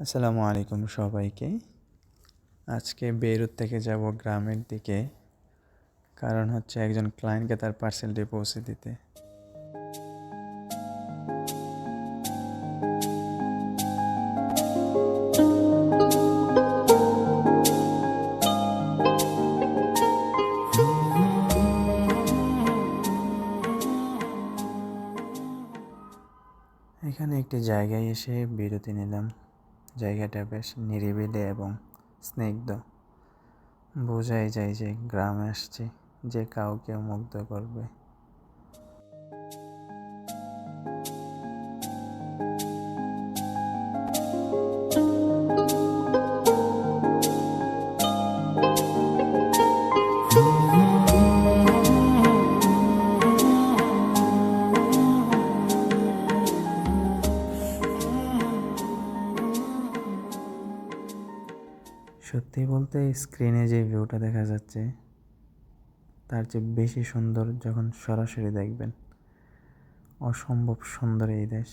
আসসালামু আলাইকুম সবাইকে। আজকে বেইরুত থেকে যাব গ্রামের দিকে, কারণ হচ্ছে একজন ক্লায়েন্টকে তার পার্সেলটি পৌঁছে দিতে। এখানে একটি জায়গায় এসে বিরতি নিলাম। জায়গাটা বেশ নিরিবিলি এবং স্নিগ্ধ। বোঝাই যায় যে গ্রামে আসছি, যে কাউকে মুগ্ধ করবে। সত্যি বলতে স্ক্রিনে যে ভিউটা দেখা যাচ্ছে তার চেয়ে বেশি সুন্দর যখন সরাসরি দেখবেন। অসম্ভব সুন্দর এই দেশ।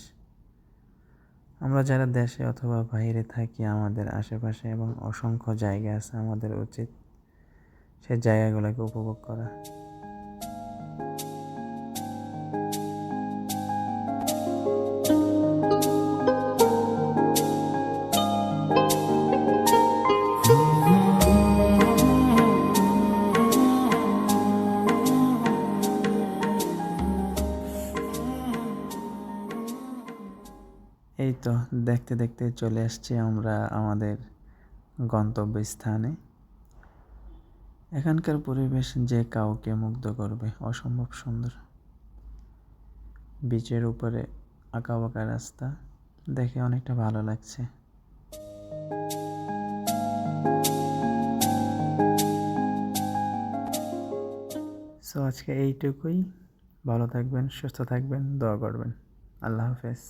আমরা যারা দেশে অথবা বাইরে থাকি, আমাদের আশেপাশে এবং অসংখ্য জায়গা আছে, আমাদের উচিত সেই জায়গাগুলোকে উপভোগ করা। এই তো দেখতে দেখতে চলে আসছি আমরা আমাদের গন্তব্যস্থানে। এখানকার পরিবেশ যে কাউকে মুগ্ধ করবে, অসম্ভব সুন্দর। বিচের উপরে আঁকাবাঁকা রাস্তা দেখে অনেকটা ভালো লাগছে। সো আজকে এইটুকুই। ভালো থাকবেন, সুস্থ থাকবেন, দোয়া করবেন। আল্লাহ হাফেজ।